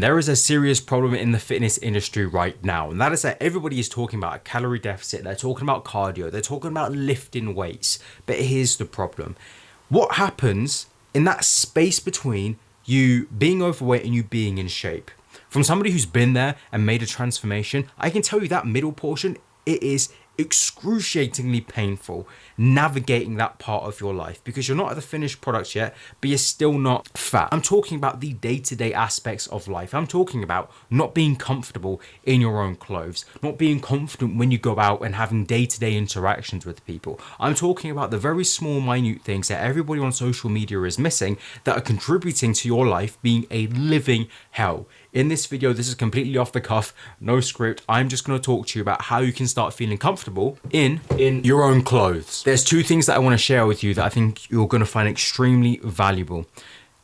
There is a serious problem in the fitness industry right now, and that is that everybody is talking about a calorie deficit, they're talking about cardio, they're talking about lifting weights. But here's the problem. What happens in that space between you being overweight and you being in shape? From somebody who's been there and made a transformation, I can tell you that middle portion, it is excruciatingly painful navigating that part of your life because you're not at the finished product yet, but you're still not fat. I'm talking about the day-to-day aspects of life. I'm talking about not being comfortable in your own clothes, not being confident when you go out and having day-to-day interactions with people. I'm talking about the very small, minute things that everybody on social media is missing that are contributing to your life being a living hell. In this video, this is completely off the cuff, no script. I'm just going to talk to you about how you can start feeling comfortable in your own clothes. There's two things that I want to share with you that I think you're going to find extremely valuable.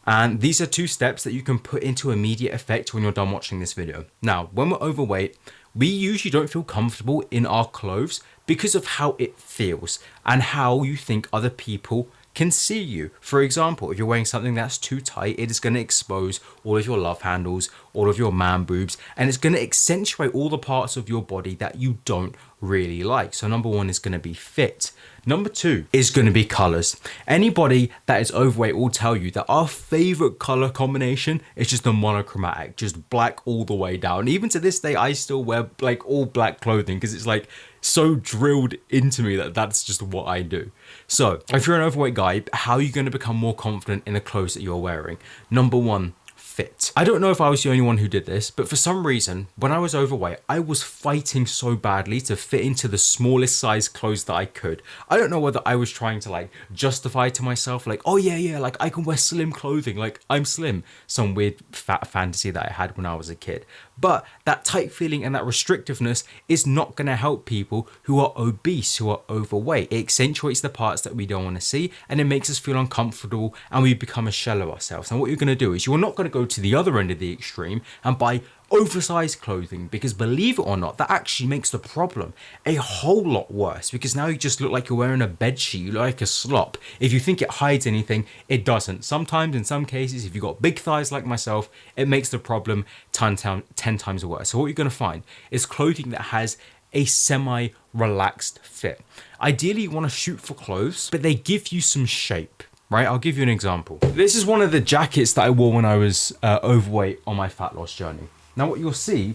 And these are two steps that you can put into immediate effect when you're done watching this video. Now, when we're overweight, we usually don't feel comfortable in our clothes because of how it feels and how you think other people can see you. For example, if you're wearing something that's too tight, it is going to expose all of your love handles, all of your man boobs, and it's going to accentuate all the parts of your body that you don't really like. So number one is going to be fit. Number two is going to be colors. Anybody that is overweight will tell you that our favorite color combination is just the monochromatic, just black all the way down. Even to this day, I still wear like all black clothing because it's like so drilled into me that that's just what I do. So if you're an overweight guy, how are you going to become more confident in the clothes that you're wearing? Number one, fit. I don't know if I was the only one who did this, but for some reason, when I was overweight, I was fighting so badly to fit into the smallest size clothes that I could. I don't know whether I was trying to like justify to myself, like, oh yeah, like I can wear slim clothing, like I'm slim. Some weird fat fantasy that I had when I was a kid. But that tight feeling and that restrictiveness is not going to help people who are obese, who are overweight. It accentuates the parts that we don't want to see, and it makes us feel uncomfortable, and we become a shell of ourselves. And what you're going to do is you're not going to go to the other end of the extreme and buy oversized clothing, because believe it or not, that actually makes the problem a whole lot worse, because now you just look like you're wearing a bed sheet, you look like a slop. If you think it hides anything, it doesn't. Sometimes, in some cases, if you've got big thighs like myself, it makes the problem 10 times worse. So what you're going to find is clothing that has a semi-relaxed fit. Ideally, you want to shoot for clothes, but they give you some shape. Right, I'll give you an example. This is one of the jackets that I wore when I was overweight on my fat loss journey. Now what you'll see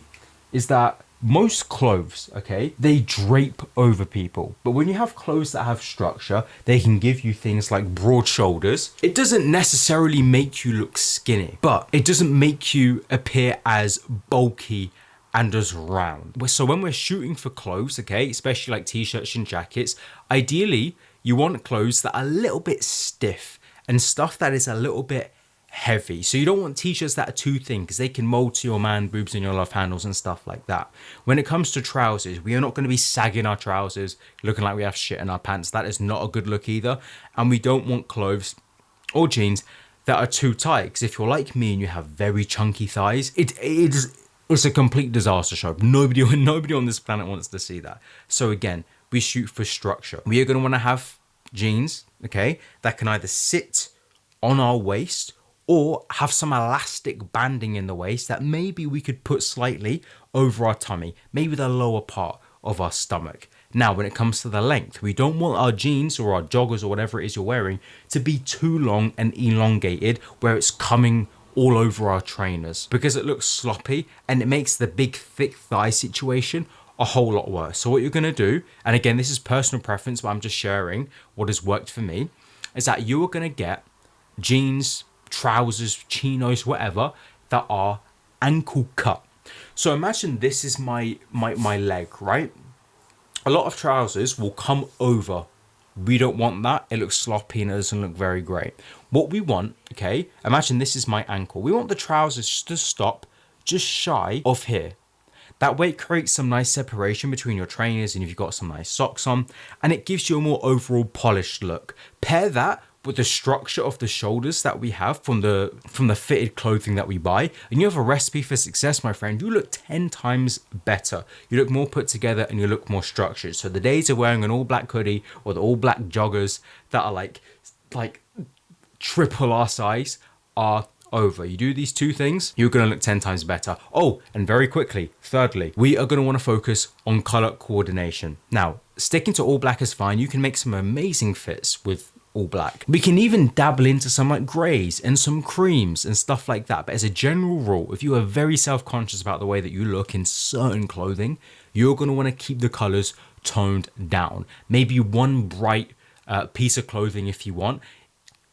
is that most clothes, okay, they drape over people. But when you have clothes that have structure, they can give you things like broad shoulders. It doesn't necessarily make you look skinny, but it doesn't make you appear as bulky and as round. So when we're shooting for clothes, okay, especially like t-shirts and jackets, ideally, you want clothes that are a little bit stiff and stuff that is a little bit heavy. So you don't want t-shirts that are too thin because they can mold to your man boobs and your love handles and stuff like that. When it comes to trousers, we are not going to be sagging our trousers, looking like we have shit in our pants. That is not a good look either. And we don't want clothes or jeans that are too tight, because if you're like me and you have very chunky thighs, it's a complete disaster show. Nobody on this planet wants to see that. So again, we shoot for structure. We are going to want to have jeans, okay, that can either sit on our waist or have some elastic banding in the waist that maybe we could put slightly over our tummy, maybe the lower part of our stomach. Now, when it comes to the length, we don't want our jeans or our joggers or whatever it is you're wearing to be too long and elongated where it's coming all over our trainers, because it looks sloppy and it makes the big thick thigh situation a whole lot worse. So what you're going to do, and again, this is personal preference, but I'm just sharing what has worked for me, is that you are going to get jeans, trousers, chinos, whatever, that are ankle cut. So imagine this is my leg, right? A lot of trousers will come over. We don't want that. It looks sloppy and it doesn't look very great. What we want, okay, imagine this is my ankle. We want the trousers to stop just shy of here. That way it creates some nice separation between your trainers and if you've got some nice socks on, and it gives you a more overall polished look. Pair that with the structure of the shoulders that we have from the fitted clothing that we buy, and you have a recipe for success, my friend. You look 10 times better. You look more put together and you look more structured. So the days of wearing an all black hoodie or the all black joggers that are like triple our size are over. You do these two things, you're going to look 10 times better. Oh, and very quickly, thirdly, we are going to want to focus on color coordination. Now, sticking to all black is fine. You can make some amazing fits with all black. We can even dabble into some like grays and some creams and stuff like that. But as a general rule, if you are very self-conscious about the way that you look in certain clothing, you're going to want to keep the colors toned down. Maybe one bright piece of clothing if you want.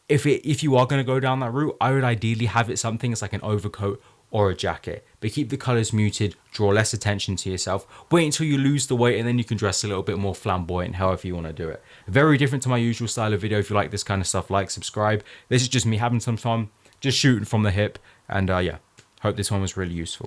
If you are going to go down that route, I would ideally have it something as like an overcoat or a jacket, but keep the colors muted, draw less attention to yourself, wait until you lose the weight, and then you can dress a little bit more flamboyant, however you want to do it. Very different to my usual style of video. If you like this kind of stuff, like, subscribe. This is just me having some fun, just shooting from the hip, and yeah, hope this one was really useful.